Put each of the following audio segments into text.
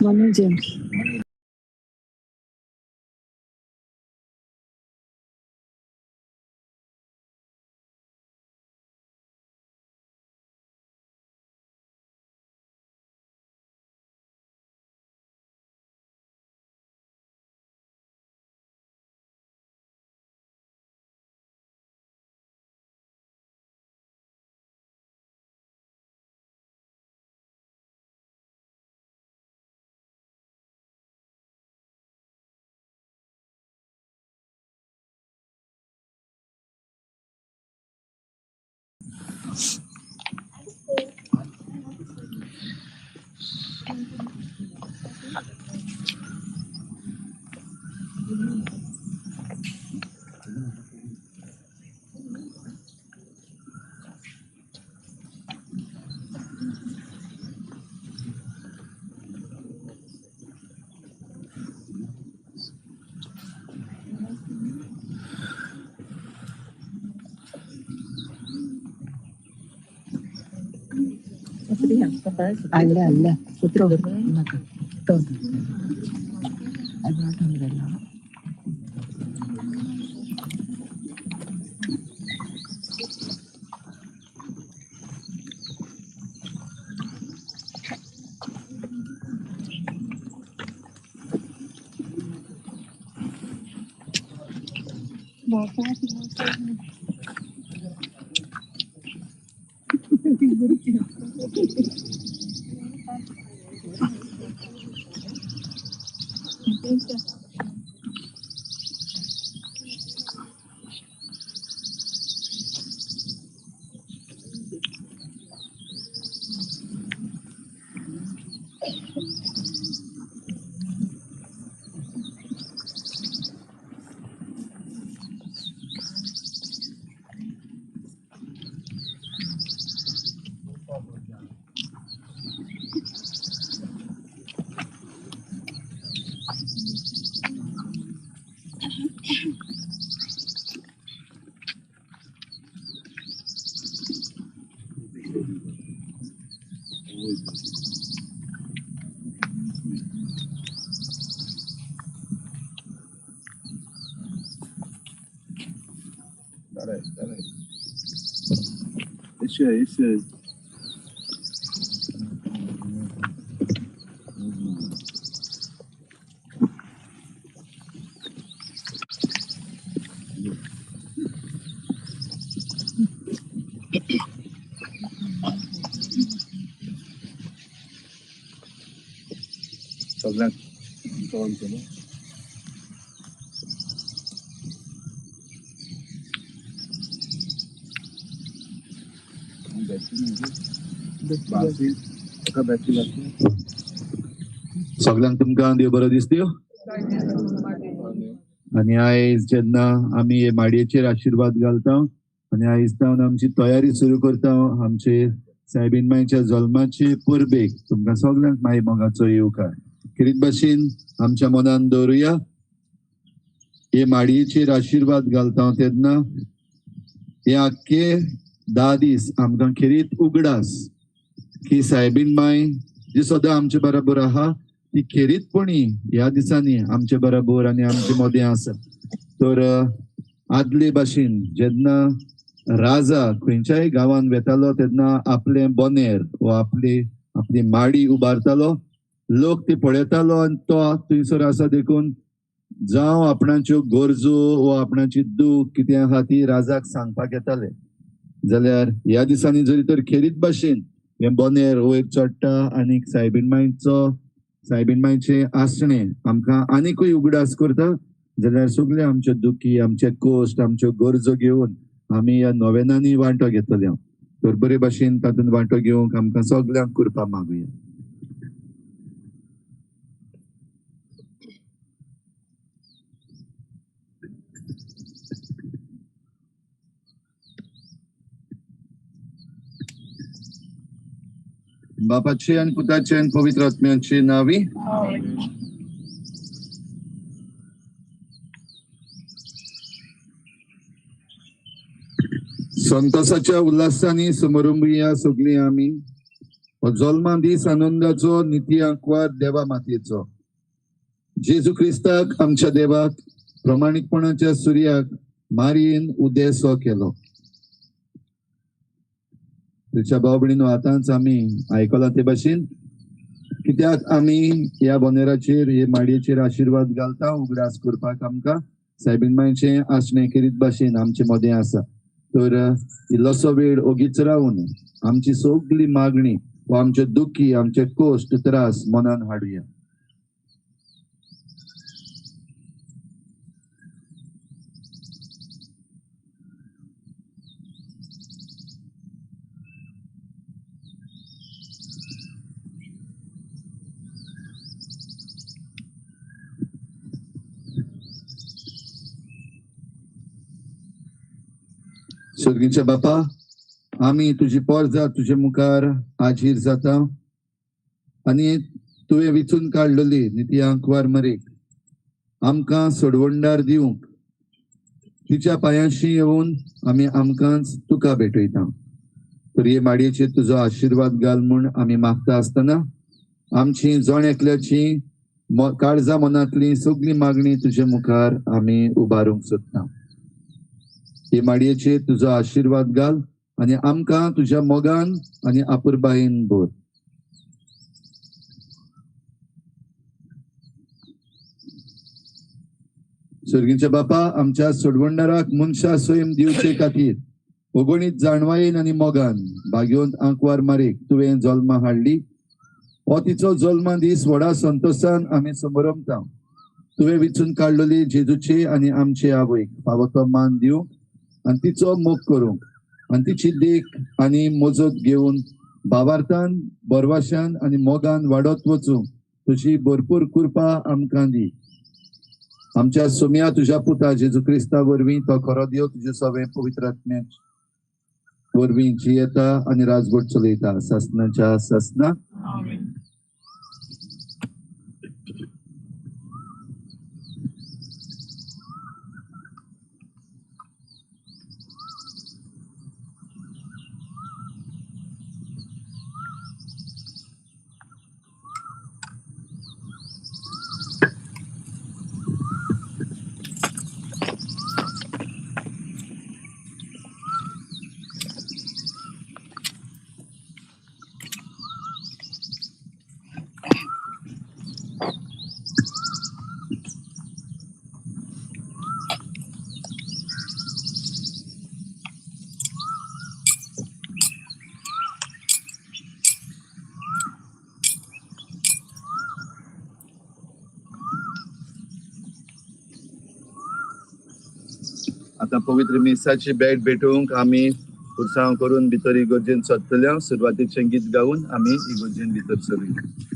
Manu James. ಅಲ್ಲ ಪುತ್ರ Esse सगळ्यात कॉल केलं सगळ्यांक तुमकां देव बरो दीस दिवं. आनी आयज जेन्ना आमी हे माडयेचेर आशिर्वाद घालता आनी आयज जावन आमची तयारी सुरू करता आमचे सायबीन मांयच्या जल्माचे परबेक तुमकां सगळ्यांक माय मोगाचो येवकार. खेरीत भाशेन आमच्या मनान दवरुया हे माडयेचेर आशिर्वाद घालता तेन्ना हे आख्खे 10 दीस आमकां खेरीत उगडास की सायबीन माय जी सदां आमचे बरोबर आहा ती खेरीतपणी ह्या दिसांनी आमचे बरोबर आनी आमचे मोदें आसा. तर आदले भाशेन जेन्ना राजा खंयच्याय गांवांत वेतालो तेन्ना आपले बोनेर वा आपली माडी उबारतालो, लोक ते पळयतालो आनी तो थंयसर आसा देखून जावं आपणाच्यो गरजो वा आपणाची दूख कितें आहा ती राजाक सांगपाक येताले. जाल्यार ह्या दिसांनी जरी तर खेरीत भाशेन हे बोनेर वयर चडटा आनी सायबीन मांयचे आसणे आमकां आनीकूय उगडास करता, जाल्यार सगळे आमचे दुखी आमचे कश्ट आमच्यो गरजो घेवन आमी ह्या नोवेनांनी वांटो घेतले. तर बरे भाशेन तातूंत वांटो घेवंक आमकां सगळ्यांक कृपा मागुया. बापाचे आनी पुताचे आनी पवित्र आत्म्याचे नावी. संतोषाच्या उल्हासांनी समारंभुया सगळीं आमी हो जल्मा दीस आनंदाचो निती आंकवार देवा मातयेचो जेजू क्रिस्ताक आमच्या देवाक प्रमाणिकपणाच्या सूर्याक मारीन उदेसो केलो तुझ्या भाव भयणीनो आतांच आमी आयकला ते भाशेन कित्याक आमी ह्या बोनेराचेर हे माडयेचेर आशीर्वाद घालता उगडास करपाक आमकां सायबीणमायचे आसणे करीत भाशेन आमचे मदें आसा तर इल्लोसो वेळ ओगीच रावन आमची सगळी मागणी वा आमचे दुखी आमचे कोश्ट त्रास मनान हाडुया स्वर्गीचे बापा आमी तुजी पोरजां तुजे मुखार हाजीर जाता आनी तुवें विचून काडलेली निती आंकवार मरेक आमकां सोडवणदार दिवंक तिच्या पांयाशी येवन आमी आमकांच तुका भेटयता तर हे माडयेचेर तुजो आशीर्वाद घाल म्हूण आमी मागता आसतना आमची जण एकल्याची काळजां मनांतली सगळी मागणी तुजे मुखार आमी उबारूंक सोदता हे माडयेचेर तुजो आशीर्वाद घाल आनी आमकां तुज्या मोगान आनी आपुरबायेन भर स्वर्गीचे बापा आमच्या सोडवणदाराक मनशा सैम दिवचे खातीर अगणीत जाणवायेन आनी मोगान भाग्यवंत आंकवार मारेक तुवें जल्मा हाडली हो तिचो जल्मा दीस व्हडा संतोशान आमी समरमता तुवें विचून काडलेली जेजूचे आनी आमचे आवयक फावो तो मान दिवंक आनी तिचो मोग करूंक आनी तिची देख आनी मोजत घेवन भावार्थान बरवाशान आनी मोगान वाडत वचूंक तुजी भरपूर कृपा आमकां दी आमच्या सोम्या तुज्या पुता जेजू क्रिस्ता वरवीं तो खरो देव तुजे सवे पवित्र आत्म्या वरवीं जियेता आनी राजवट चलयता ससनाच्या ससना आता पवित्र मिसाची भेट भेटूंक आमी पुरसांव करून भितर इगोर्जेन सोदतले सुरवातीचें गीत गावन आमी इगोर्जेन भितर सरूया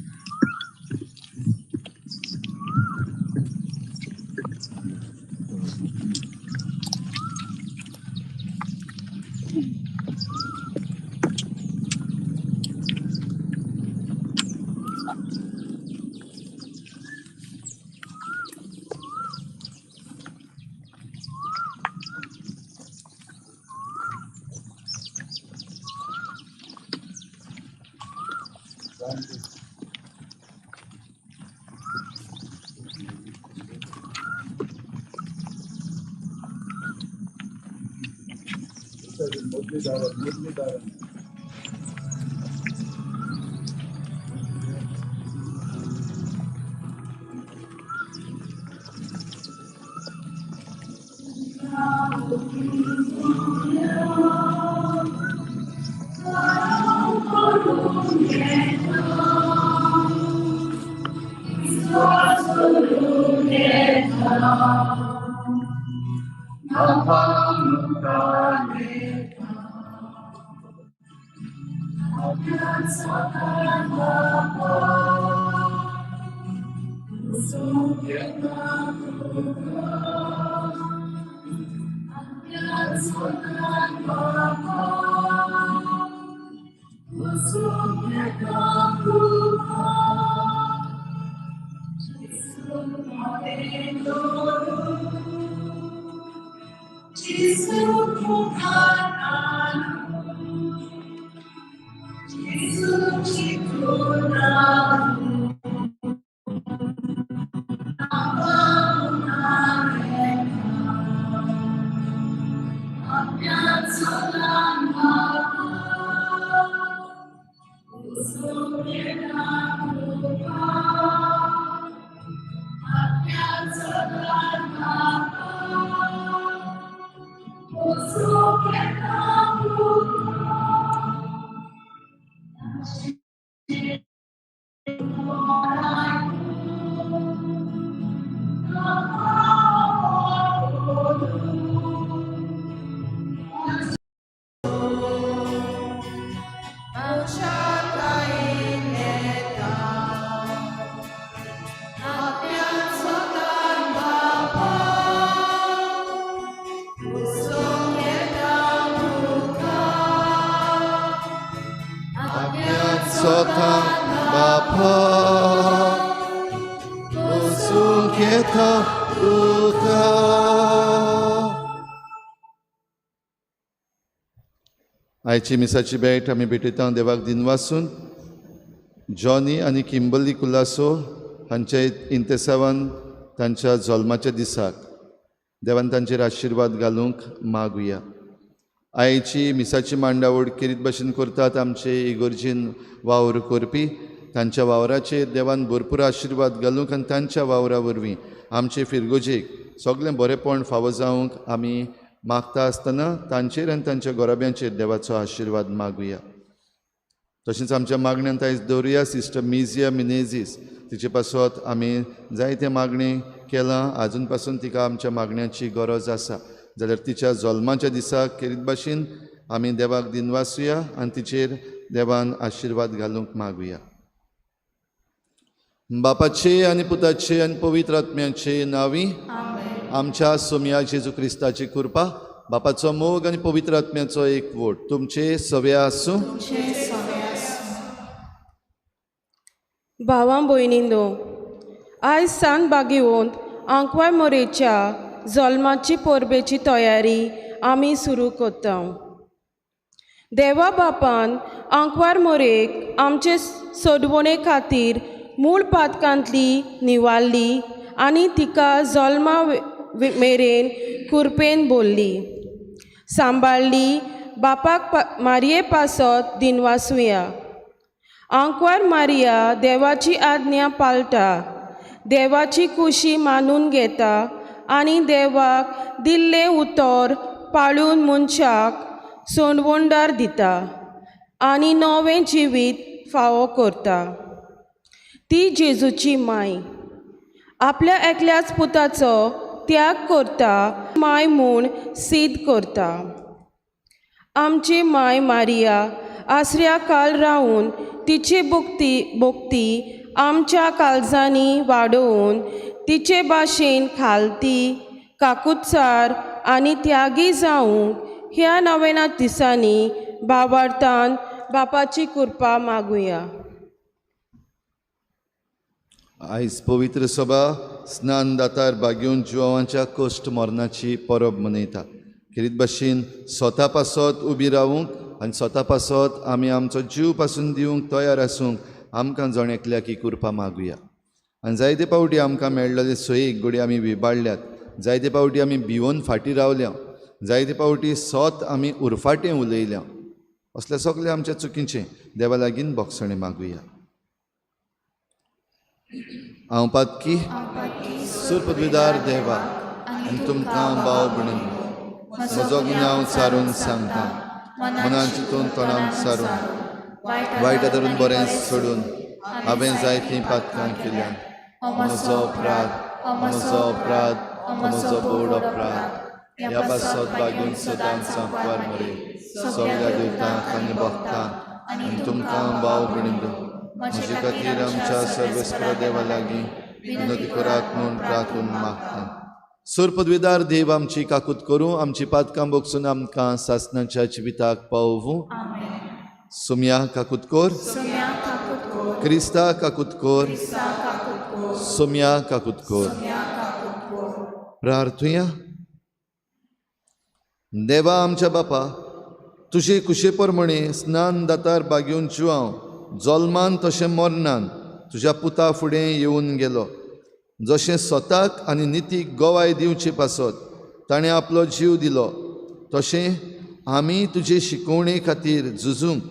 Sotan Bapa Usuketa Uka. आयची मिसाची भेट आमी भेटयता देवाक दिनवासून जॉनी आनी किंबर्ली कुलासो हांचे इंतेसावान तांच्या जल्माच्या दिसाक देवान तांचेर आशिर्वाद घालूंक मागुया. आयची मिसाची मांडावळ केरीत भाशेन करतात आमचे इगोर्जीन वावर करपी तांच्या वावराचेर देवान भरपूर आशिर्वाद घालूंक आनी तांच्या वावरा वरवीं आमचे फिरगोजेक सगळें बरेंपण फावो जावंक आमी मागता आसतना तांचेर आनी तांच्या गोरब्यांचेर देवाचो आशिर्वाद मागुया. तशेंच आमच्या मागण्यांत आयज दवरुया सिस्टर मिजिया मिनेझीस तिचे पासत आमी जायते मागणी केलां आजून पासून तिका आमच्या मागण्यांची गरज आसा जाल्यार तिच्या जल्माच्या दिसाक केरीत भाशेन आमी देवाक दिनवासुया आनी तिचेर देवान आशिर्वाद घालूंक मागुया. बापाचे आनी पुताचे आनी पवित्र आत्म्याचे नांवी आमच्या सोम्या जेजू क्रिस्ताची कृपा बापाचो मोग आनी पवित्र आत्म्याचो एकवट तुमचे सवे आसूं. भावां भयणींनो, आयज सान बागेवंत आंकवार मोरेच्या जल्माची परबेची तयारी आमी सुरू करता. देवा बापान आंकवार मोरेक आमचे सोडवणे खातीर मूळ पातकांतली निवाळ्ळी आनी तिका जल्मा मेरेन कुरपेन भरली, सांबाळ्ळी. बापाक मारये पासत दिनवासुया. आंकवार मारिया देवाची आज्ञा पाळटा, देवाची कुशी मानून घेता आनी देवाक दिल्लें उतर पाळून मनशाक सोडवणदार दिता आनी नवें जिवीत फावो करता. ती जेजूची माय आपल्या एकल्याच पुताचो त्याग करता, माय म्हूण सिद्ध करता. आमची माय मारिया आसऱ्या काल रावन तिचे भोगती आमच्या काळजांनी वाडोवन तिचे भाशेन खालती काकुत्सार आनी त्यागी जावंक ह्या नवेना दिसांनी भावार्थान बापाची कृपा मागुया. आयज पवित्र सभा स्नान दातार बागेवन जिवांच्या कश्ट मरणाची परब मनयता. केरीत भाशेन स्वता पासत उबी रावूंक आनी स्वता पासत आमी आमचो जीव पासून दिवंक तयार आसूंक आमकां जण एकल्याक ही कृपा मागुया. आनी जायते पावटी आमकां मेळ्ळले सोयेक घडी आमी विबाडल्यात, जायते पावटी आमी भिवून फाटीं रावल्या, जायते पावटी सोत आमी उरफाटें उलयल्या. असलें सगळें आमच्या चुकीचें देवा लागीं बोगसणें मागुया. हांव पातकी सुपदविदार देवा आनी तुमकां भाव भयणी म्हजो गुन्यांव चारून सांगता, मनान चिंतून तोंडान सारून वायटा धरून बरें सोडून हांवें जायतीं पातकां केल्यां. म्हजो अपराध म्हजो बोड अपराध. ह्या पासत बागेवन सदांच सांकवार मरे सगळ्या देवतांक आनी भक्तांक आनी तुमकां भाव भयणी म्हजे खातीर आमच्या सर्वेस्पर देवा लागीं विनोदी करात म्हूण प्रार्थून मागता. सुरपदवीदार देव आमची काकूत करूं, आमची पातकां बोगसून आमकां सासणाच्या जिविताक पावूं. सुम्या काकूत कोर, क्रिस्ता काकूत कोर, सुम्या काकूत कोर. प्रार्थुया. देवा आमच्या बापा, तुजे कुशे प्रमाणे स्नान दातार बागेवन जिवांव जल्मान तशें मरणान तुज्या पुता फुडें येवन गेलो. जशें स्वताक आनी नितीक गोवाय दिवची पासत ताणें आपलो जीव दिलो, तशें आमी तुजे शिकवणे खातीर झुजूंक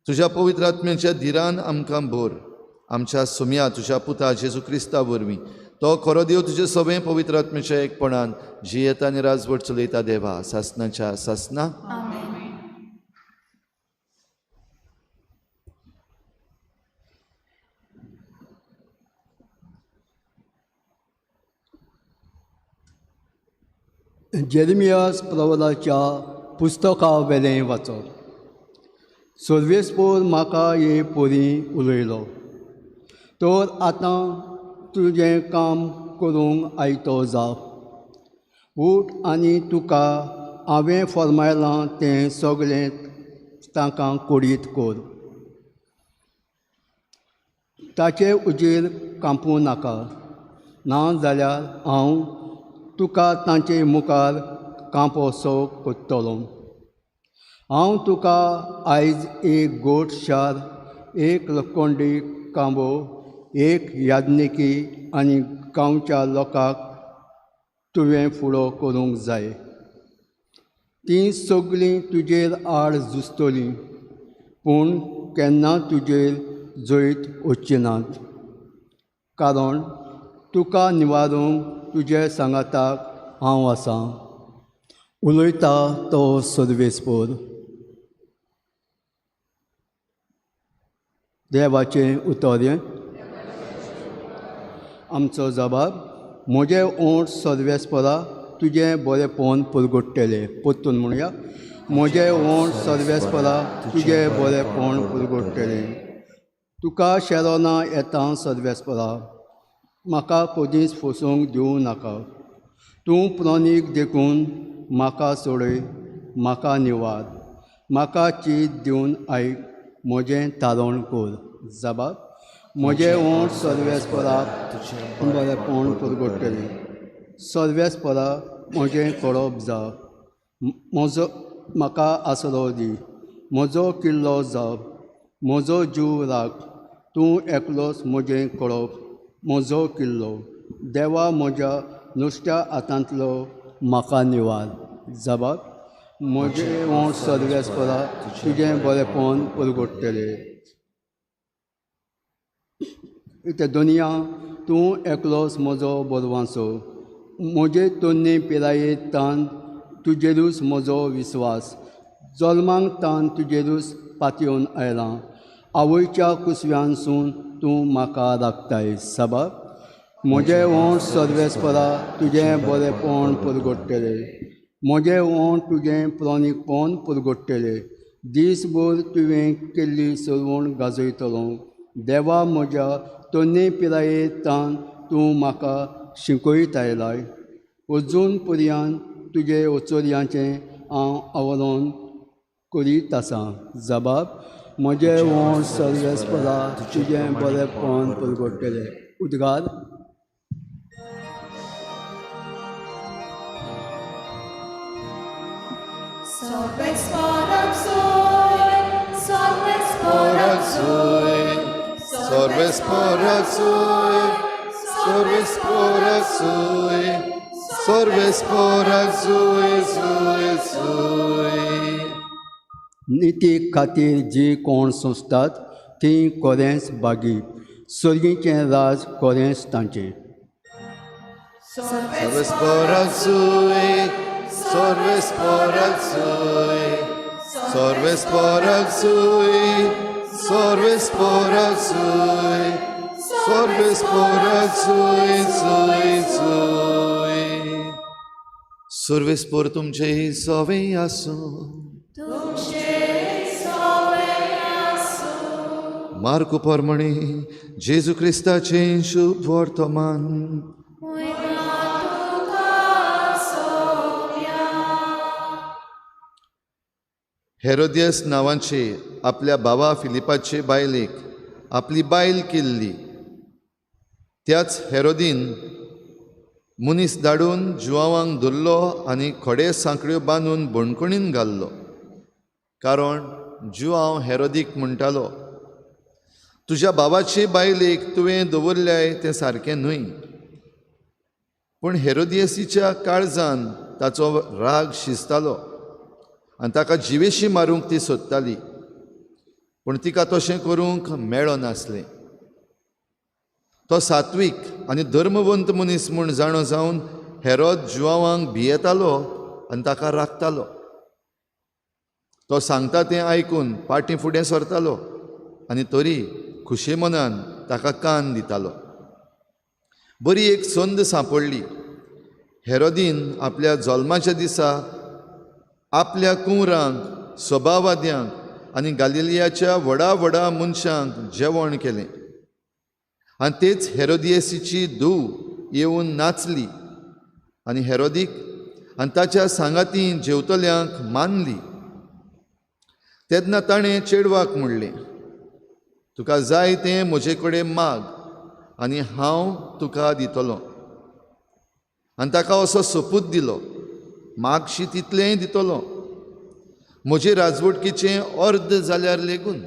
तुज्या पवित्र आत्म्याच्या धिरान आमकां भर. आमच्या सुम्या तुज्या पुता जेजू क्रिस्ता वरवीं तो खरो देव तुजे सगळें पवित्र आत्म्याच्या एकपणान जियेत आनी राजवट चलयता देवा सासनाच्या सासना. जेरेमियास प्रवराच्या पुस्तका वेलें वाचप. सर्वेस्पोर म्हाका हे पोरी उलयलो, तर आतां तुजें काम करूंक आयतो जा. उठ आनी तुका हांवें फर्मायलां तें सगळें ताका कोडीत कर. ताचे उजेर कांपू नाका, ना जाल्यार हांव तुका तांचे मुखार कांपोसो कोत्तलो. हांव तुका आयज एक गोट शार, एक लोखंडी कांबो, एक यादनिकी आनी गांवच्या लोकांक तुवें फुडो करूंक जाय. तीं सगळीं तुजेर आड झुजतलीं, पूण केन्ना तुजेर जैत वचचीं नात. कारण तुका निवारूंक तुजे सांगाताक हांव आसां. उलयता तो सर्वेस्पोर. देवाचें उतोरें. आमचो जबाब. म्हजे ओंठ सर्वेस्परा तुजें बरेंपण पुरगुट्टेलें. परतून म्हणया. म्हजे ओंठ सर्वेस्परा तुजें बरेंपण पुरगुट्टेलें. तुका शेरोना येता सर्वेस्परा, म्हाका कधीच फसूंक दिवं नाका. तूं प्रोनीक देखून म्हाका सोडय, म्हाका निवार. म्हाका चीत दिवन आयक, म्हजें तारण कर. जबाब. म्हजे ओंठ सर्वेस्पराक बरेंपण पुरगुट्टेलें. सर्वेस्परा म्हजें कळप जा. म्हजो म्हाका आसरो दी. म्हजो किल्लो जाव. म्हजो जीव राख. तूं एकलोच म्हजें कळप, म्हजो किल्लो. देवा म्हज्या नुस्त्या हातांतलो म्हाका निवार. जबाब. म्हजे ओंठ सर्वेस्परा तुजें बरेंपण पुरगुट्टेलें. ते दुनिया तूं एकलोच म्हजो बरवांसो. म्हजे तोन्ने पिरायेंतान तुजेरूच म्हजो विस्वास. जल्मांक तान तुजेरूच पातयेवन आयलां. आवयच्या कुसव्यांसून तूं म्हाका राखताय. जबाब. म्हजे ओंठ सर्वेस्परा तुजें बरेंपण पुरगुट्टेलें. म्हजे ओंठ तुजें प्रोनीकपण पुरगुट्टेलें. दीसभर तुवें केल्ली सरवण गाजयतलो. देवा म्हज्या तोन्ने पिरायेंतान तूं म्हाका शिकयत आयलाय. अजून पर्यंत तुजे वचोऱ्यांचें हांव आवरण करीत आसां. जबाब. म्हजे ओंठ सर्वेस्परा तुजें बरेंपण पुरगुट्टेलें. उद्गार. Sorvesporak soy, sorvesporak soy, Sorvesporak soy, sorvesporak soy, sorvesporak soy, soy, soy. नितीक खातीर जी कोण सोंसतात तीं कोरेंच बागी. सर्गीचें राज कोरेंच तांचें. Sorvesporak soy, sorvesporak soy, sorvesporak soy, sorvesporak soy, sorvesporak soy, soy, soy. Sorvespor तुमचें सवें आसूं. मार्क परमणे जेजू क्रिस्ताचें शुभ वर्तमान. हेरोदियस नांवाचे आपल्या भावा फिलिपाचे बायलेक आपली बायल केल्ली. त्याच हेरोदीन मनीस धाडून जुवावांक धरलो आनी खडे सांकड्यो बांदून बणकुणीन घाल्लो. कारण जुवांव हेरोदीक म्हणटालो, तुज्या भावाचे बायलेक तुवें दवरल्याय तें सारकें न्हय. पूण हेरोदियसीच्या काळजान ताचो राग शिजतालो आनी ताका जिवेशी मारूंक ती सोदताली, पूण तिका तशें करूंक मेळो नासलें. तो सात्वीक आनी धर्मवंत मनीस म्हूण जाणो जावन हेरोद जुवांवांक भियेतालो आनी ताका राखतालो. तो सांगता तें आयकून पाटी फुडें सरतालो आनी तरी खुशे मनान ताका कान दितालो. बरी एक संद सांपडली. हेरोदीन आपल्या जल्माच्या दिसा आपल्या कुंवरांक, सभावाद्यांक आनी गालिलियाच्या व्हडा व्हडा मनशांक जेवण केलें. आनी तेच हेरोदियेसीची धूव येवन नाचली आनी हेरोदीक आनी ताच्या सांगाती जेवतल्यांक मानली. तेन्ना ताणें चेडवाक म्हणलें, तुका जाय तें म्हजे कडेन माग आनी हांव तुका दितलों. आनी ताका असो सोपूत दिलो, मागशी तितलेंय दितलों, म्हजे राजवटकीचें अर्द जाल्यार लेगून.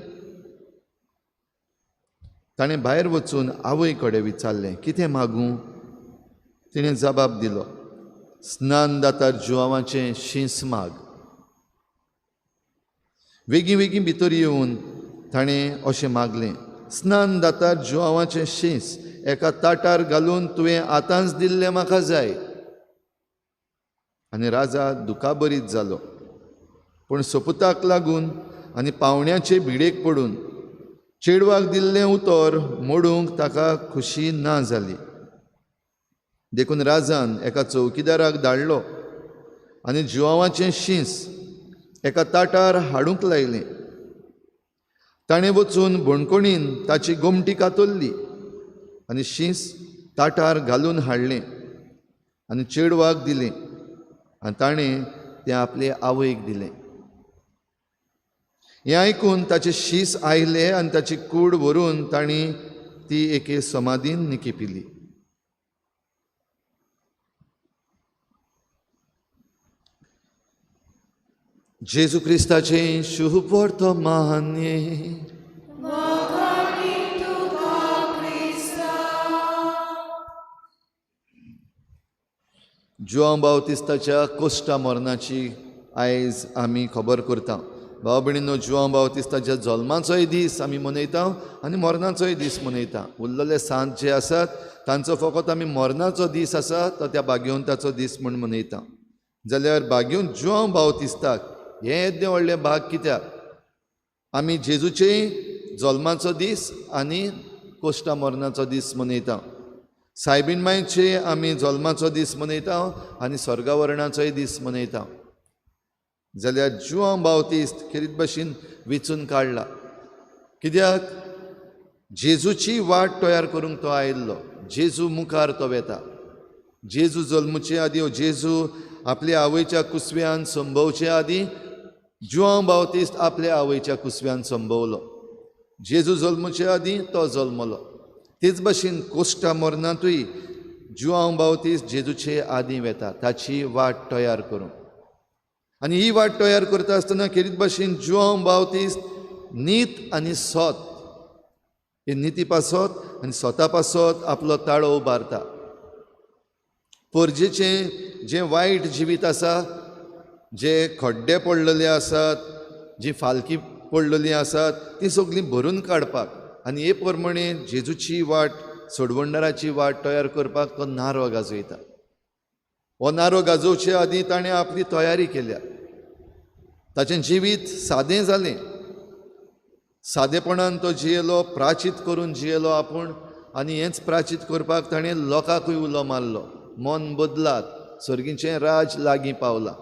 ताणें भायर वचून आवय कडेन विचारलें, कितें मागूं? तिणें जबाब दिलो, स्नानदातार जुवांवाचें शींस माग. वेगीं वेगीं भितर येवन ताणें अशें मागलें, स्नानदातार जुवांवाचें शींस एका ताटार घालून तुवें आतांच दिल्लें म्हाका जाय. आनी राजा दुखाबरीत जालो. पूण सोपुताक लागून आनी पावण्याचे भिडेक पडून चेडवाक दिल्लें उतर मोडूंक ताका खुशी ना जाली. देखून राजान एका चौकीदाराक धाडलो आनी जुवांवाचें शींस एका ताटार हाडूंक लायलें. ताणें वचून भोणकोणीन ताची गोमटी कातरली आनी शींस ताटार घालून हाडलें आनी चेडवाक दिलें आनी ताणें तें आपले आवयक दिलें. हें आयकून ताचें शीस आयलें आनी ताची कूड व्हरून तांणी ती एके समाधीन निकिपिली. जेजू क्रिस्ताचें शुभ वर्तमान्ये जुआंव बावतिस्ताच्या कोश्टा मरणाची आयज आमी खबर करता. भाव भयणींनो, जुआंव बावतिस्ताच्या जल्माचोय दीस आमी मनयता आनी मरणाचोय दीस मनयता. उरलेले 7 जे आसात तांचो फकत आमी मरणाचो दीस आसा तो त्या भाग्यवंताचो दीस म्हूण मनयता. जाल्यार भाग्यवंत जुआंव बावतिस्ताक हें येदें व्हडलें भाग कित्याक? आमी जेजूचेय जल्माचो दीस आनी कोश्टा मरणाचो दीस मनयता. सायबीण मांयचे आमी जल्माचो दीस मनयता आनी स्वर्गावरणाचोय दीस मनयता. जाल्यार जुआंव बावतिस्त खेरीत भाशेन वेंचून काडला. कित्याक? जेजूची वाट तयार करूंक तो आयिल्लो. जेजू मुखार तो वेता. जेजू जल्मचे आदीं जेजू आपल्या आवयच्या कुसव्यान संभवचे आदीं जुआंव बावतिस्त आपल्या आवयच्या कुसव्यान संभवलो. जेजू जल्मचे आदीं तो जल्मलो. तेच भाशेन कोश्टा मरणांतूय जुआंव बावतिस्त जेजूचे आदीं वेता ताची वाट तयार करूंक. आनी ही वाट तयार करता आसतना खेरीत भाशेन जुआंव बावतिस्त नीत आनी सोत हे निती पासत आनी सोता पासत आपलो ताळो उबारता. पोरजेचें जें वायट जिवीत आसा, जे खड्डे पडलेले आसात, जी फालकी पडलेलीं आसात, ती सगळीं भरून काडपाक आनी हे प्रमाणे जेजूची वाट, सोडवंडराची वाट तयार करपाक तो नारो गाजयता. हो नारो गाजोवचे आदीं ताणें आपली तयारी केल्या. ताचें जिवीत सादें जालें. सादेपणान तो जियेलो, प्राचीत करून जियेलो आपूण. आनी हेंच प्राचीत करपाक ताणें लोकांकूय उलो मारलो. मन बदलात, सर्गीचें राज लागीं पावलां.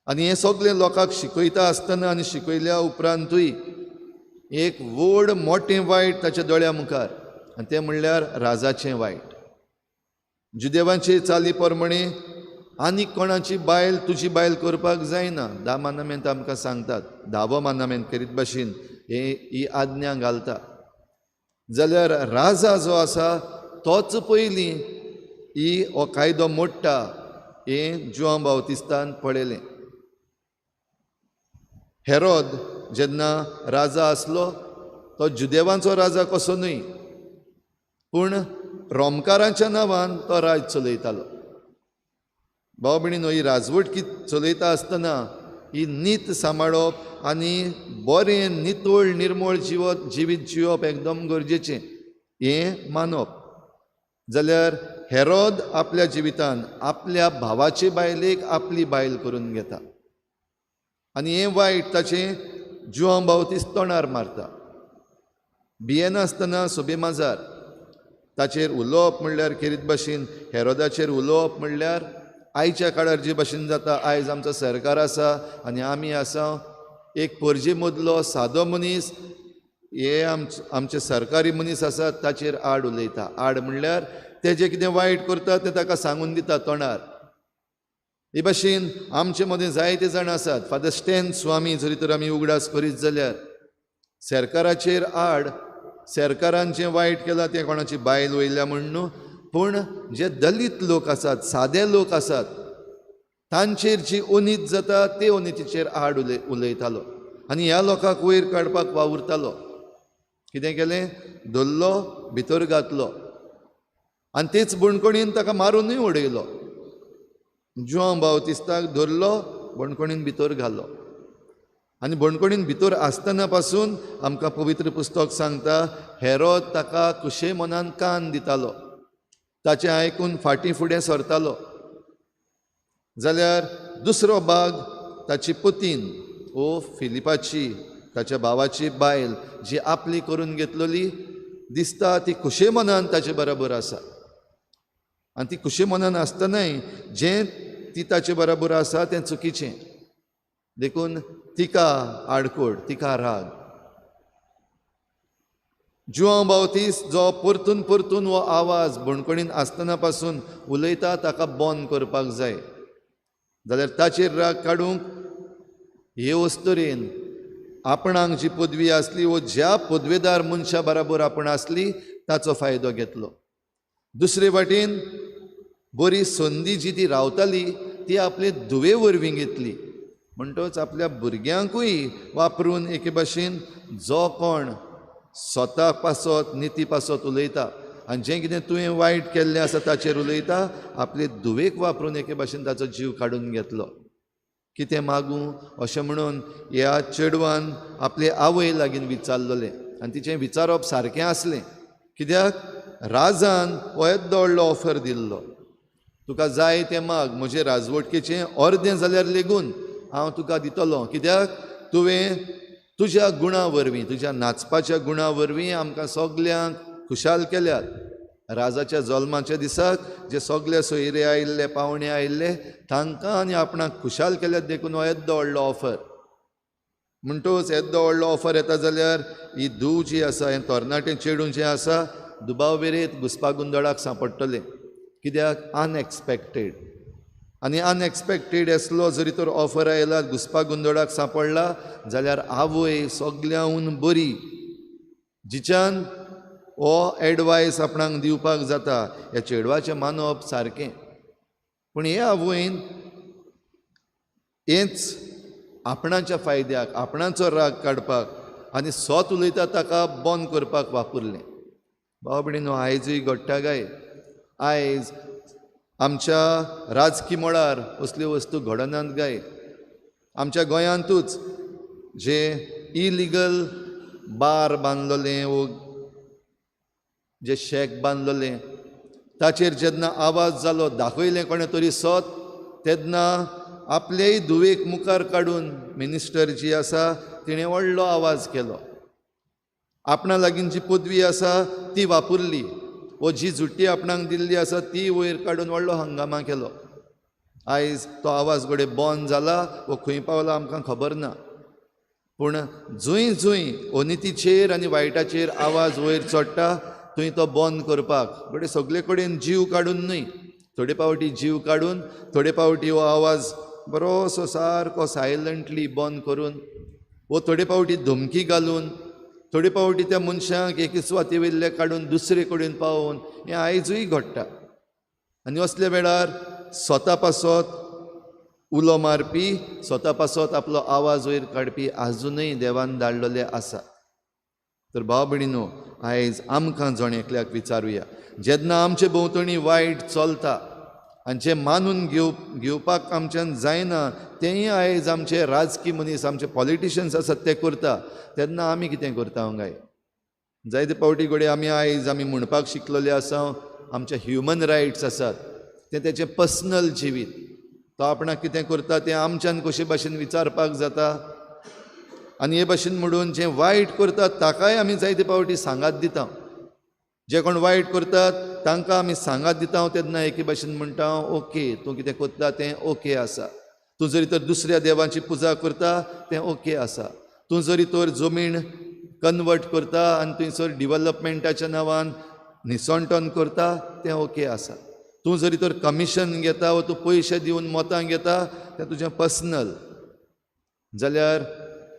आनी हें सगळें लोकांक शिकयता आसतना आनी शिकयल्या उपरांतूय एक व्हड मोटें वायट ताच्या दोळ्या मुखार, आनी तें म्हणल्यार राजाचें वायट. जुदेवांचे चाली प्रमाणे आनीक कोणाची बायल तुजी बायल करपाक जायना. 10 मानामेंत आमकां सांगतात. 10वो मानामेंत करीत भाशेन ही आज्ञा घालता. जाल्यार राजा जो आसा तोच पयलीं हो कायदो मोडटा हें जुआंव बावतिस्तान पळयलें. हेरोद जेन्ना राजा आसलो तो जुदेवांचो राजा कसो न्हय, पूण रोमकारांच्या नांवान तो राज चलयतालो. भाव भयणीनो, ही राजवट चलयता आसतना ही नीत सांबाळप आनी बरें नितळ निर्मळ जिवीत जिवप एकदम गरजेचें हें मानप. जाल्यार हेरोद आपल्या जिवितान आपल्या भावाचे बायलेक आपली बायल करून घेता आनी हें वायट ताचें जुवां बावतीस तोंडार मारता. भियेनासतना सुबेमाजार ताचेर उलोवप म्हणल्यार खेरीत भाशेन हेरोदाचेर उलोवप म्हणल्यार आयच्या काळार जे भाशेन जाता. आयज आमचो सरकार आसा आनी आमी आसा एक परजे मदलो सादो मनीस, हे आमचे सरकारी मनीस आसात ताचेर आड उलयता. आड म्हणल्यार ते जे कितें वायट करता तें ताका सांगून दिता तोंडार. हे भाशेन आमचे मदें जायते जाण आसात. फादर स्टॅन स्वामी जरी तर आमी उगडास करीत जाल्यार सरकाराचेर आड, सरकारान जें वायट केलां तें कोणाची बायल वयल्या म्हण न्हू, पूण जे दलीत लोक आसात, सादे लोक आसात, तांचेर जी ओनीत जाता ते ओनितीचेर आड उलयतालो आनी ह्या लोकांक वयर काडपाक वावुरतालो. कितें केलें? धरलो, भितर घातलो आनी तेच बणकोणीन ताका मारूनय उडयलो. जुवां बावतिस्ताक धरलो, बणकोणीन भितर घालो आनी बणकोणीन भितर आसतना पासून आमकां पवित्र पुस्तक सांगता हेरोद ताका कुशे मनान कान दितालो, ताचें आयकून फाटीं फुडें सरतालो. जाल्यार दुसरो भाग ताची पुतीन फिलिपाची, ताच्या भावाची बायल जी आपली करून घेतलेली दिसता ती कुशे मनान ताचे बरोबर आसा. आनी ती कुशे मनान आसतनाय जें ती ताचे बरोबर आसा तें चुकीचें. देखून तिका आडकोड, तिका राग. जुवां बावतीस जो परतून परतून हो आवाज बणकोणीन आसतना पासून उलयता ताका बंद करपाक जाय. जाल्यार ताचेर राग काडूंक हे वस्तरेन आपणाक जी पदवी आसली वो ज्या पदवेदार मनशा बरोबर आपण आसली ताचो फायदो घेतलो. दुसरे वाटेन बरी संदी जी ती रावताली ती आपले धुवे वरवीं घेतली. म्हणटच आपल्या भुरग्यांकूय वापरून एके भाशेन जो कोण स्वता पासत निती पासत उलयता आनी जें कितें तुवें वायट केल्लें आसा ताचेर उलयता, आपले धुवेक वापरून एके भाशेन ताचो जीव काडून घेतलो. कितें मागूं अशें म्हणून ह्या चेडवान आपले आवय लागीं विचारलेलें आनी तिचें विचारप सारकें आसलें. कित्याक राजान हो येदो व्हडलो ऑफर दिल्लो, तुका जाय तें माग, म्हजे राजवटकेचें अर्दें जाल्यार लेगून हांव तुका दितलो. कित्याक तुवें तुज्या गुणा वरवीं, तुज्या नाचपाच्या गुणा वरवीं आमकां सगल्यांक खुशाल केल्यात. राजाच्या जल्माच्या दिसाक जे सगळे सोयरे आयिल्ले, पावणे आयिल्ले, तांकां आनी आपणाक खुशाल केल्यात. देखून हो येदो व्हडलो ऑफर. म्हणटच येदो व्हडलो ऑफर येता जाल्यार ही धूव जी आसा, हें तरणाटें चेडूं जें आसा, दुबाव घुसपागोंदळाक सांपडटलें. कित्याक अनएक्सपेक्टेड. आनी अनएक्सपेक्टेड असलो जरी तर ऑफर आयला, घुसपागोंदळाक सांपडला जाल्यार आवय सगळ्यांहून बरी, जिच्यान हो एडवायस आपणाक दिवपाक जाता, ह्या चेडवाचें मानप सारकें. पूण हे आवयन हेंच आपणाच्या फायद्याक, आपणाचो राग काडपाक आनी सोत उलयता ताका बंद करपाक वापरलें. भाव भयणीनो, आयजूय घडटा काय? आयज आमच्या राजकी मळार असल्यो वस्तू घडनात काय? आमच्या गोंयांतूच जे इलिगल बार बांदलेले वो जे शेक बांदलेले ताचेर जेन्ना आवाज जालो, दाखयलें कोणें तरी सोत, तेन्ना आपलेय धुवेक मुखार काडून मिनिस्टर जी आसा तिणें व्हडलो आवाज केलो. आपणा लागीं जी पदवी आसा ती वापरली, वो जी जुट्टी आपणाक दिल्ली आसा ती वयर काडून व्हडलो हंगामा केलो. आयज तो आवाज घोडे बंद जाला, वो खंय पावला आमकां खबर ना. पूण जूंय जूंय अनितीचेर आनी वायटाचेर आवाज वयर चडटा थंय तो बंद करपाक घोडे सगळे कडेन जीव काडून न्हय, थोडे पावटी जीव काडून, थोडे पावटी हो आवाज बरोसो सारको सायलंटली बंद करून, वो थोडे पावटी धमकी घालून, थोडे पावटी त्या मनशाक एके सुवाते वयल्ले काडून दुसरे कडेन पावोवन, हें आयजूय घडटा. आनी असल्या वेळार स्वता पासत उलो मारपी, स्वता पासत आपलो आवाज वयर काडपी आजुनूय देवान धाडलेले आसा. तर भाव भयणीनो, आयज आमकां जण एकल्याक विचारुया, जेन्ना आमचे भोंवतणी वायट चलता आनी जें मानून घेवपाक आमच्यान जायना तेंय आयज आमचे राजकीय मनीस, आमचे पॉलिटिशियन्स आसात ते करता, तेन्ना आमी कितें करता काय? जायते पावटी घडये आमी म्हणपाक शिकलेले आसा आमचे ह्युमन रायट्स आसात ते तेचें पर्सनल जिवीत, तो आपणाक कितें करता तें आमच्यान कशे भाशेन विचारपाक जाता, आनी हे भाशेन म्हणून जें वायट करतात ताकाय आमी जायते पावटी सांगात दिता, जे कोण वायट करतात तांकां आमी सांगात दिता, तेन्ना एके भाशेन म्हणटा ओके तूं कितें करता तें ओके आसा, तूं जरी तर दुसऱ्या देवाची पुजा करता तें ओके आसा, तूं जरी तर जमीन कन्वर्ट करता आनी थंयसर डिवेलपमेंटाच्या नांवान निसंटन करता तें ओके आसा, तूं जरी तर कमिशन घेता वा तूं पयशे दिवन मतां घेता तें तुजें पर्सनल, जाल्यार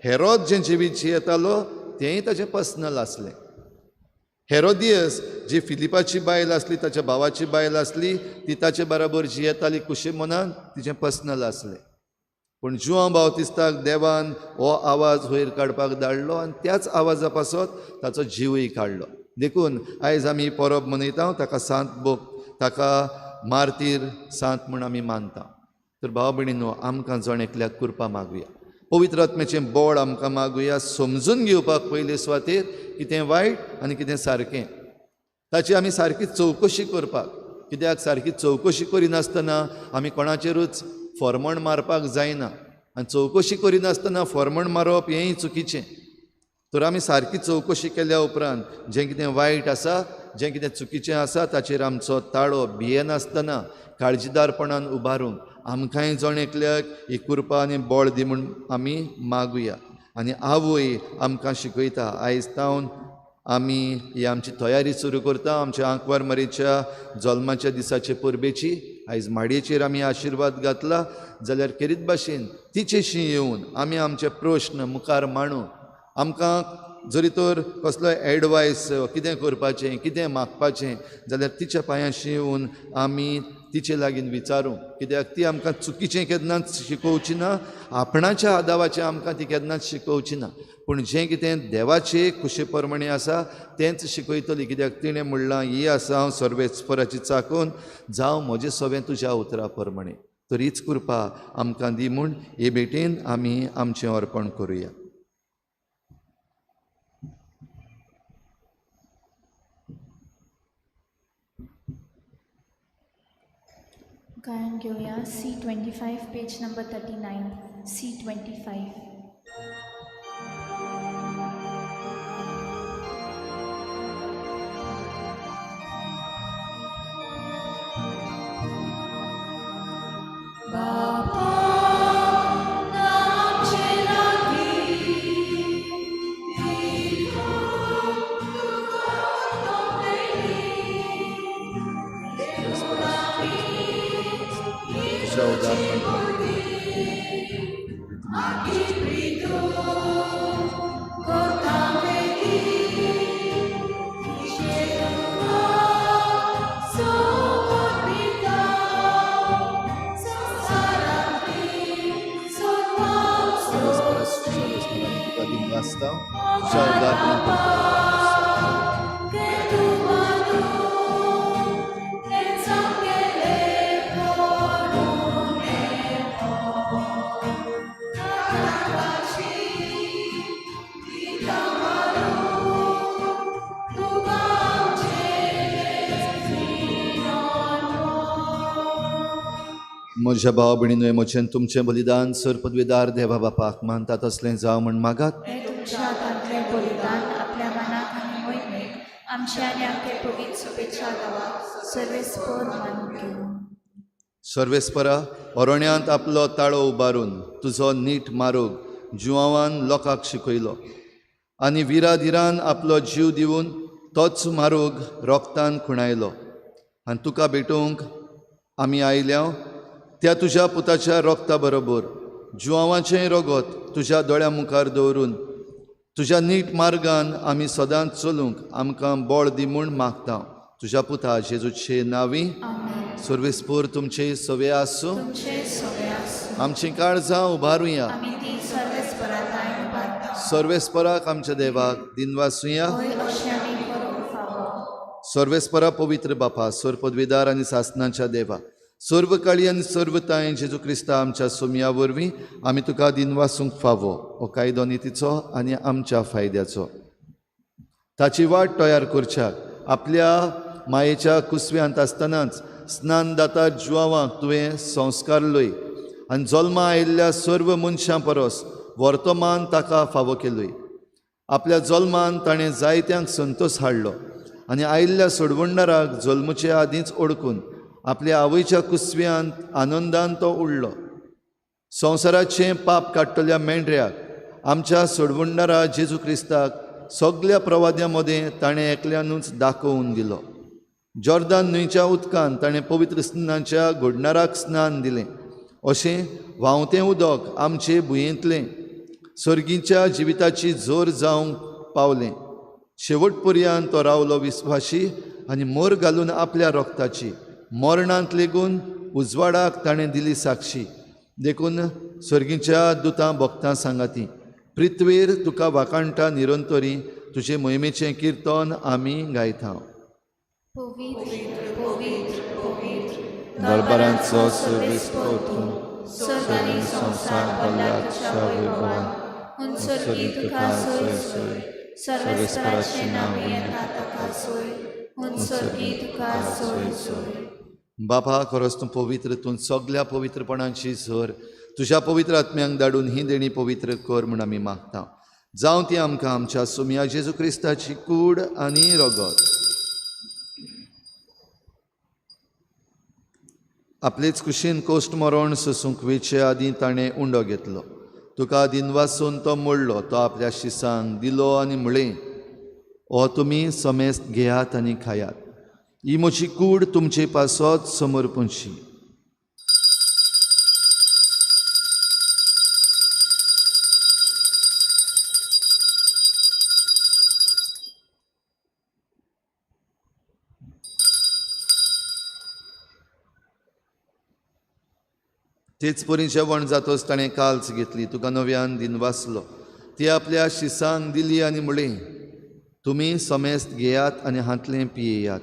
हेरोद जें जिवीत जियेतालो तेंय ताचें पर्सनल आसलें. हेरोदियस जी फिलिपाची बायल आसली, ताच्या भावाची बायल आसली, ती ताचे बराबर जियेताली कुशे मनान, तिचें पर्सनल आसलें. पूण जुआंव बावतिस्ताक देवान हो आवाज वयर काडपाक धाडलो आनी त्याच आवाजा पासत ताचो जिवूय काडलो. देखून आयज आमी ही परब मनयता, ताका सांत बोग, ताका मार्तीर सांत म्हूण आमी मानता. तर भाव भयणीनो, आमकां जण एकल्याक कृपा मागुया, पवित्र आत्म्याचें बळ आमकां मागुया, समजून घेवपाक पयले सुवातेर कितें वायट आनी कितें सारकें, ताची आमी सारकी चवकशी करपाक. कित्याक सारकी चवकशी करिनासतना आमी कोणाचेरूच फॉर्मण मारपाक जायना, आनी चवकशी करिनासतना फॉर्मण मारप हेंय चुकीचें. तर आमी सारकी चवकशी केल्या उपरांत जें कितें वायट आसा, जें कितें चुकीचें आसा ताचेर आमचो ताळो भियेनासतना काळजीदारपणान उबारूंक आमकांय जण एकल्याक ही कृपा आनी बळ दी म्हूण आमी मागुया. आनी आवय आमकां शिकयता, आयज तावन आमी ही आमची तयारी सुरू करता आमच्या आंकवार मरेच्या जल्माच्या दिसाचे परबेची. आयज माडयेचेर आमी आशिर्वाद घातला, जाल्यार खेरीत भाशेन तिचेशी येवन आमी आमचे प्रश्न मुखार मांडून आमकां जरी तर कसलोय एडवायस कितें करपाचें, कितें मागपाचें, जाल्यार तिच्या पांयाशी येवन आमी तिचे लागीं विचारूं. कित्याक ती आमकां चुकीचें केन्नाच शिकोवची ना, आपणाच्या आदावाचें आमकां ती केन्नाच शिकोवची ना, पूण जें कितें देवाचे खुशे प्रमाणे आसा तेंच शिकयतली. कित्याक तिणें म्हणलां, ही आसा हांव सर्वेस्पराची चाकून, जावं म्हजें सवें तुज्या उतरा प्रमाणे. तर हीच कृपा आमकां दी म्हूण हे भेटेन आमी आमचें अर्पण करुया. गायन घेऊया C25 पेज नंबर 39 C25. म्हज्या भाव भयणीनो, म्हजें तुमचें बलिदान सर पदवीदार देवा बापाक मानता तसलें जावं म्हण मागात. हे तुमच्या हातांतलें बलिदान आपल्या मनाक आनी मोहिमेक आमचे आनी आमचे पवित्र शुभेच्छा गावाक सर्वेस्पर मानून घेवं. सर्वेस्परा, अरण्यांत आपलो ताळो उबारून तुजो नीट मारूग जुआवान लोकांक शिकयलो, आनी विराधिरान आपलो जीव दिवन तोच मारूग रोगतान खुणायलो. आनी तुका भेटूंक आमी आयल्या त्या तुज्या पुताच्या रोगता बरोबर जुआवाचें रोगत तुज्या दोळ्या मुखार दवरून तुज्या नीट मार्गान आमी सदांच चलूंक आमकां बळ दी म्हूण मागता. तुज्या पुता जेजूचे नांवी सर्वेस्पर तुमचे सवे आसूं. आमची काळजां उबारुया. सर्वेस्पराक आमच्या देवाक दिनवासुया. होय अशें आमी करूंक फावो. सर्वेस्परा पवित्र बापा, सोर पदवीदार आनी सासणाच्या देवा, सर्व काळी आनी सर्वताय जेजू क्रिस्ता आमच्या सोमया वरवीं आमी तुका दिनवासूंक फावो. हो कायदो नितीचो आनी आमच्या फायद्याचो. ताची वाट तयार करच्याक आपल्या मायेच्या कुसव्यांत आसतनाच स्नान दाता जुआवांक तुवें संस्कारलोय आनी जल्मा आयिल्ल्या सर्व मनशां परस वर्तमान ताका फावो केलोय. आपल्या जल्मान ताणें जायत्यांक संतोश हाडलो आनी आयिल्ल्या सोडवणदाराक जल्मचे आदींच ओळखून आपल्या आवयच्या कुसव्यांत आनंदान तो उडलो. संवसाराचें पाप काडटल्या मेंढऱ्याक आमच्या सोडवणदारा जेजू क्रिस्ताक सगळ्या प्रवाद्यां मदें ताणें एकल्यानूच दाखोवन दिलो. जॉर्दान न्हंयच्या उदकान ताणें पवित्र स्नानाच्या घडणाराक स्नान दिलें. अशें व्हांवतें उदक आमचे भुंयेंतलें सर्गीच्या जिविताची जोर जावंक पावलें. शेवट पर्यंत तो रावलो विस्वाशी आनी मोर घालून आपल्या रोगताची मरणांत लेगून उजवाडाक ताणें दिली साक्षी. देखून सर्गीच्या दुतां भक्तां सांगाती, पृथ्वीर तुका वाकाणटा निरंतरी, तुजे महिमेचें कीर्तन आमी गायता. पवित्र पवित्र पवित्र दरबारांचो सर्वेस्पर तूं, स्वर्ग आनी संवसार भरला तुज्या वैभवान. हुंसर तुका सोय सोय, सर्वेस्पराचें नांव येता ताका सोय. हुंसर तुका सोय सोय. बापा, खरोच तूं पवित्र, तूं सगळ्या पवित्रपणांची झर तुज्या पवित्र आत्म्यांक धाडून ही देणी पवित्र कर म्हूण आमी मागता. जावं ती आमकां आमच्या सोमया जेजू क्रिस्ताची कूड आनी रगत. आपलेच कुशीन कोश्ट मरण सोसूंक वेचे आदीं ताणें उंडो घेतलो. तुका दिनवासून तो मोडलो. तो आपल्या शिसांक दिलो आनी म्हळें, हो तुमी समेस्त घेयात आनी खायात. ही म्हजी कूड तुमचे पासत समर्पणशी. तेच परी जेवण जातोच ताणें काल्च घेतली. तुका नव्यान दिनवासलो. ती आपल्या शिसांक दिली आनी म्हळें, तुमी समेस्त घेयात आनी हातलें पियेयात.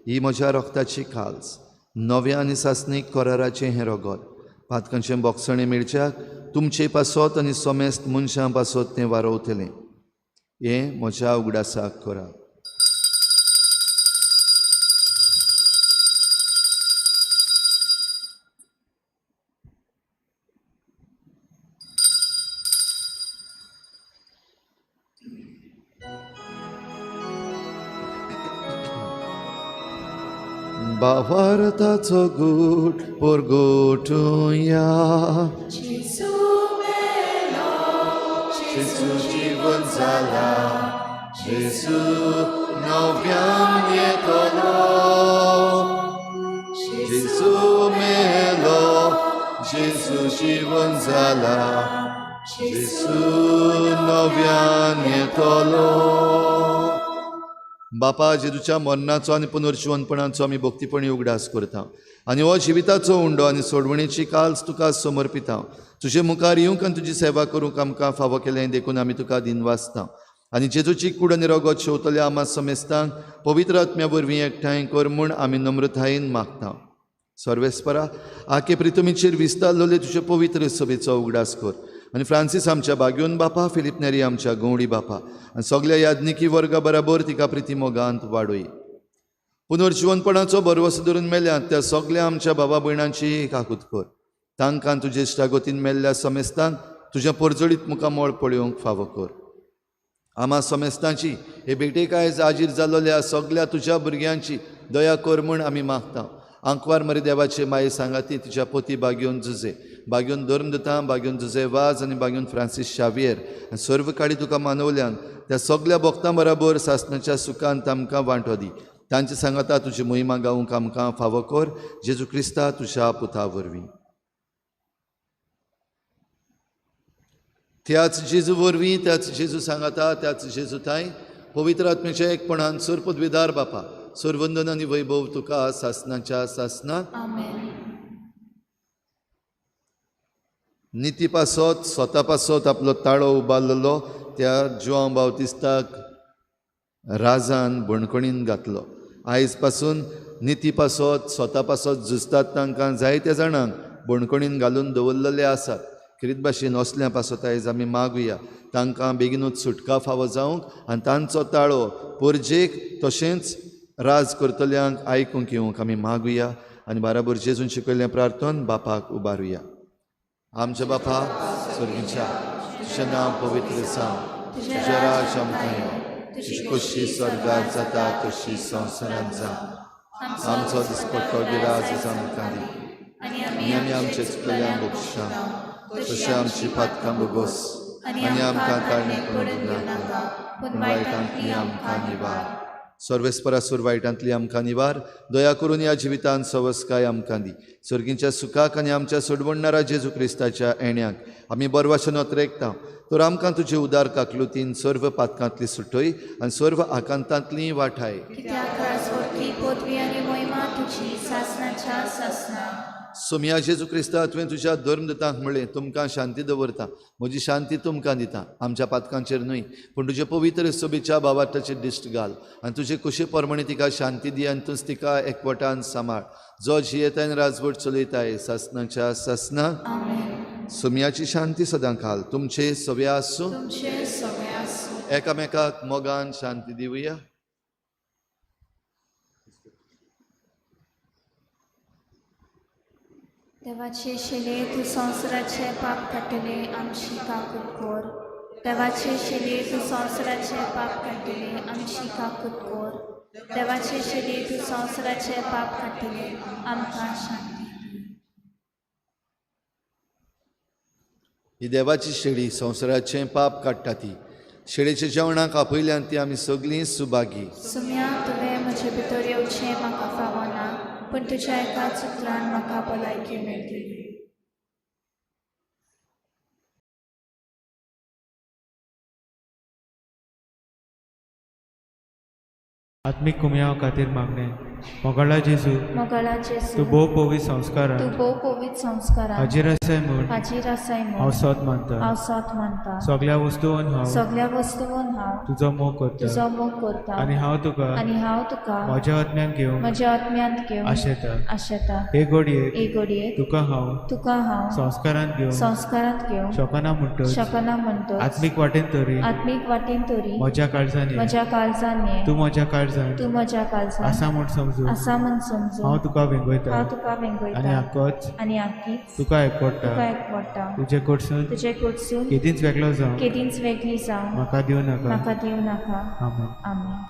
ही म्हज्या रोगताची काल्स, नव्या आनी सासणीक कराराचें हें रगत. पातकांचें बोगसणें मेळच्याक तुमचे पासत आनी समेस्त मनशां पासत तें वारवतलें. हें म्हज्या उगडासाक करा. भावार्थाचो गूट परगोटुया. जेजू जीवन जाला, जेजू नव्यान येतलो. जेजू मेलो, जेजू जीवन जाला, जेजू नव्यान येतलो. बापा, जेजूच्या मरणाचो आनी पुनर्जीवनपणाचो आमी भक्तीपणी उगडास करता आनी हो जिविताचो उंडो आनी सोडवणेची काल्स तुका समर्पिता. तुजे मुखार येवंक आनी तुजी सेवा करूंक आमकां फावो केलें देखून आमी तुका दिनवासता. आनी जेजूची कूड आनी रगत शेवतल्या आमा समेस्तांक पवित्र आत्म्या वरवीं एकठांय कर म्हूण आमी नम्रतायेन मागता. सर्वेस्परा, आखे प्रितुमीचेर विस्तारलोले तुजे पवित्र सभेचो उगडास कर. आनी फ्रांसीस आमच्या बागयोन बापा, फिलीप नेरी आमच्या गवडी बापा आनी सगळ्या याज्ञिकी वर्गा बराबर तिका प्रिती मोगांत वाडोय. पुनर्जीवनपणाचो भरवसो धरून मेल्यात त्या सगळ्या आमच्या भावा भयणांची काकूत कर. तांकां तुजे इश्टागतीन मेल्ल्या समेस्तांक तुज्या परजळीत मुखामोळ पळोवंक फावो कर. आमा समेस्तांची हे भेटेकायज आजीर जाल्ल्या सगळ्या तुज्या भुरग्यांची दया कर म्हूण आमी मागता. आंकवार मरे देवाचे माये सांगाती तुज्या पोती बागयोन जुजे, बागयोन धर्मदतां, बागयोन जुजे वाज आनी बागयोन फ्रांसीस शावियर आनी सर्व काळी तुका मानवल्यान त्या सगळ्या भक्तां बराबर सासणाच्या सुखांत आमकां वांटो दी. तांचे सांगाता तुजी मोहिमा गावंक आमकां फावो कर. जेजू क्रिस्ता तुज्या पुता वरवीं. त्याच जेजू वरवीं, त्याच जेजू सांगाता, त्याच जेजू ताई पवित्र आत्म्याच्या एकपणान सोर पदवीदार बापा, सोर वंदन आनी वैभव तुका सासणाच्या सासणाक. आमेन. निती पासत स्वता पासत आपलो ताळो उबारलेलो त्या जुआंव बावतिस्ताक राजान बणकणीन घातलो. आयज पासून निती पासत स्वता पासत झुजतात तांकां जायत्या जाणांक बणकणीन घालून दवरलेले आसात. किरीत भाशेन असल्या पासत आयज आमी मागुया तांकां बेगीनूच सुटका फावो जावंक आनी तांचो ताळो पोरजेक तशेंच राज करतल्यांक आयकूंक येवंक आमी मागुया आनी बाराबर जेजून शिकयल्लें प्रार्थन बापाक उबारुया. आमच्या बापा स्वर्गीच्या तुजें नांव पवित्र जावं, तुजें राज आमकां येवं, तुजी खोशी स्वर्गांत जाता तशी संवसारांत जावं. आमचो दिसपट्टो गिराज आज आमकां दी आनी आमी आमचे चुकल्यांक बक्षां तशें आमची पातकां बोगोस आनी आमकां काळणी पडूंक नाका पूण वायटांतली आमकां निवार. सर्वेस्परासूर वायटांतली आमकां निवार. दया करून ह्या जिवितांत सवस्काय आमकां दी. सर्गींच्या सुखाक आनी आमच्या सोडवणणारा जेजू क्रिस्ताच्या येण्याक आमी बरे भाशेन वतरेकता. तर आमकां तुजे उदार काकलुतीन सर्व पातकांतली सुटय आनी सर्व आकांतांतली वाठाय. कित्याक राजवटी पदवी आनी मोहिमा तुजी सासणाच्या सासना. सोम्या जेजू क्रिस्ता तुवें तुज्या धर्मदतांक म्हणलें तुमकां शांती दवरता, म्हजी शांती तुमकां दिता. आमच्या पातकांचेर न्हय पूण तुजे पवित्र सोबीच्या बाबाटाचेर दिश्ट घाल आनी तुजे कुशी प्रमाणे तिका शांती दी आनी तूंच तिका एकवटान सांबाळ. जो जियेतान राजवट चलयताय सासणाच्या सासना. सोम्याची शांती सदां घाल. तुमचे सवे आसूं, एकामेकाक मोगान शांती दिवया. देवाचे शेले तूं संवसाराचे पाप काडटले आमची काकूट कोर. देवाचे शेले तूं संवसाराचे पाप काडटले आमची काकूट कोर. देवाचे शेले तूं संवसाराचे पाप काडटले आमकां शांती. ही देवाची शेळी संवसाराचें पाप काडटा ती. शेळेच्या जेवणाक आपयल्यान ती आमी सगळीं सुभागी. सुम्या तुवें म्हजे भितर येवचें म्हाका फावो ना पूण तुज्या एकाच उतरान म्हाका भलायकी मेळटली. आत्मिक कुमयाव खातीर मागणें. मोगाळा जेजू मोगाळा जेजू तूं भोव पवित संस्कारान तूं भोव पवित संस्कारान हाजीर आसाय म्हूण हाजीर आसाय हांव म्हूण सोत मानता. हांव सोत मानता. सगळ्या वस्तूंन हांव सगळ्या वस्तूंन हांव तुजो मोग करता तुजो मोग करता आनी हांव तुका म्हज्या आत्म्यान घेवंक म्हज्या आत्म्यांत घेवन आशेता. आशेता. हे घडयेक एक घडयेक तुका हांव संस्कारांत घेवन शकना म्हणटच शकना म्हणटच आत्मीक वाटेन तरी आत्मीक वाटेन तरी म्हज्या काळजांनी म्हज्या काळजांनी तूं म्हज्या काळजांत तूं म्हज्या काळजांत आसा म्हूण समजून आसा म्हूण समजून हांव तुका वेंगयता हांव तुका वेंगयता आनी आक्कोच आनी आख्खीच तुका एकवडटा. तुका एकवडटा. तुजे कडसून तुजे कडसून केदींच वेगळो जावं केदींच वेगळी जावं म्हाका दिवं नाका. म्हाका दिवं नाका. आमेन. आमेन.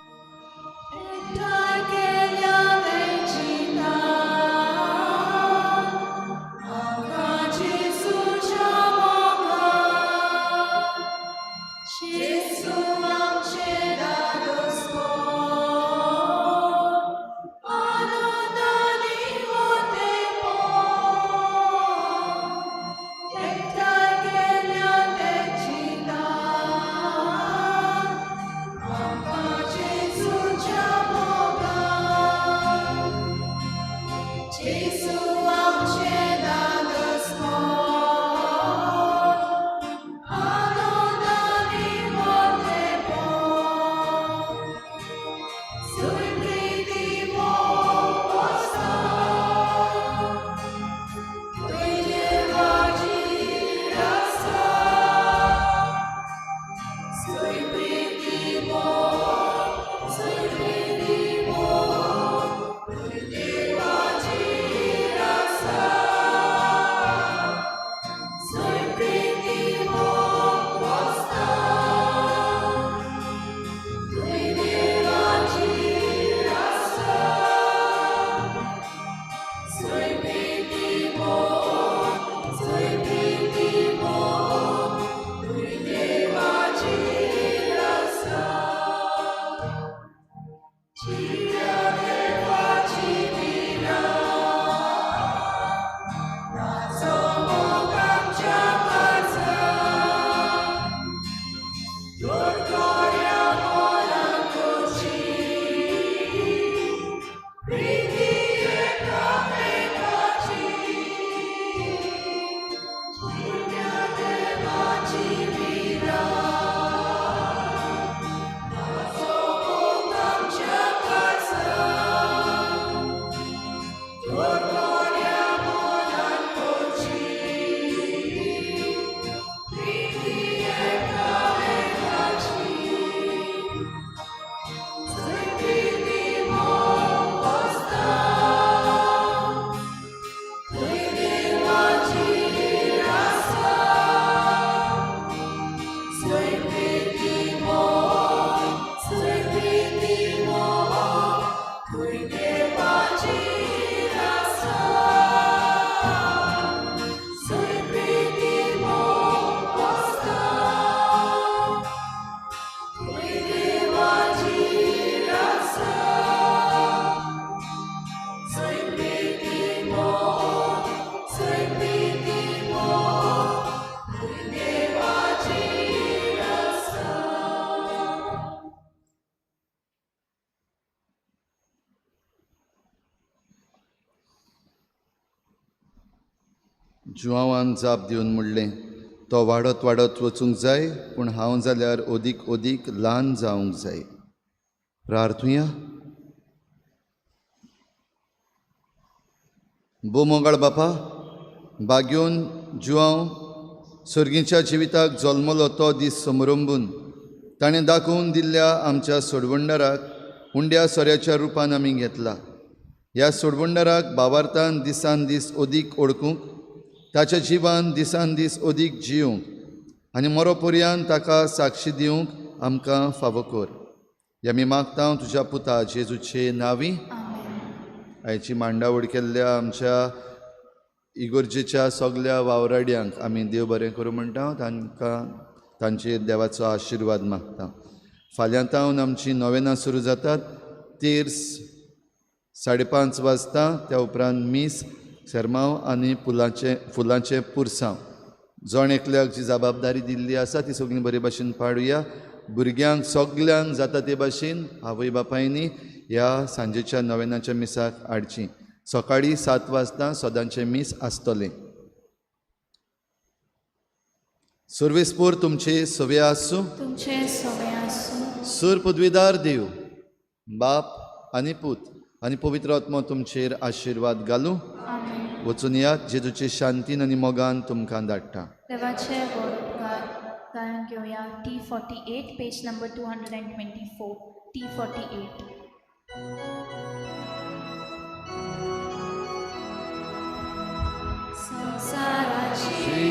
जुआवान जाप दिवन म्हणलें तो वाडत वाडत वचूंक जाय पूण हांव जाल्यार ओदीक ओदीक ल्हान जावंक जाय. प्रार्थुया. बो मोगाळ बापा, बाग्योन जुआव सर्गीच्या जिविताक जल्मलो तो दीस समरंबून ताणें दाखोवन दिल्ल्या आमच्या सोडवंडाराक हुंड्या सोऱ्याच्या रुपान आमी घेतला. ह्या सोडवंडाराक भावार्थान दिसान दीस ओदीक ओळखूंक, ताच्या जिवान दिसान दीस ओदीक जिवंक आनी मरोपर्यंत ताका साक्षी दिवंक आमकां फावो कर. हे आमी मागता तुज्या पुता जेजूचे नांवी. आयची मांडावळ केल्ल्या आमच्या इगोर्जेच्या सगल्या वावराड्यांक आमी देव बरें करूं म्हणटा. तांकां तांचेर देवाचो आशिर्वाद मागता. फाल्यां तावन आमची नोवेनां सुरू जातात. तेर्स 5:30 वाजता, त्या उपरांत मीस, सेरमांव आनी फुलांचें पुरसांव. जण एकल्याक जी जबाबदारी दिल्ली आसा ती सगळीं बरे भाशेन पाडुया. भुरग्यांक सगल्यांक जाता ते भाशेन आवय बापायनी ह्या सांजेच्या नोवेनाच्या मिसाक हाडची. सकाळीं 7 वाजता सदांचें मीस आसतलें. सर्वेस्पोर तुमचे सवे आसूं. तुमचे सवे आसूं. सूर पदवीदार देव, बाप आनी पूत आनी पवित्र आत्मा तुमचेर आशिर्वाद घालूं. आमेन. वचून यात जेजूचे शांतीन आनी मोगान तुमकां धाडटा. देवाचे बरोबर गायन घेवया. T48, page number 224. T48. संसाराची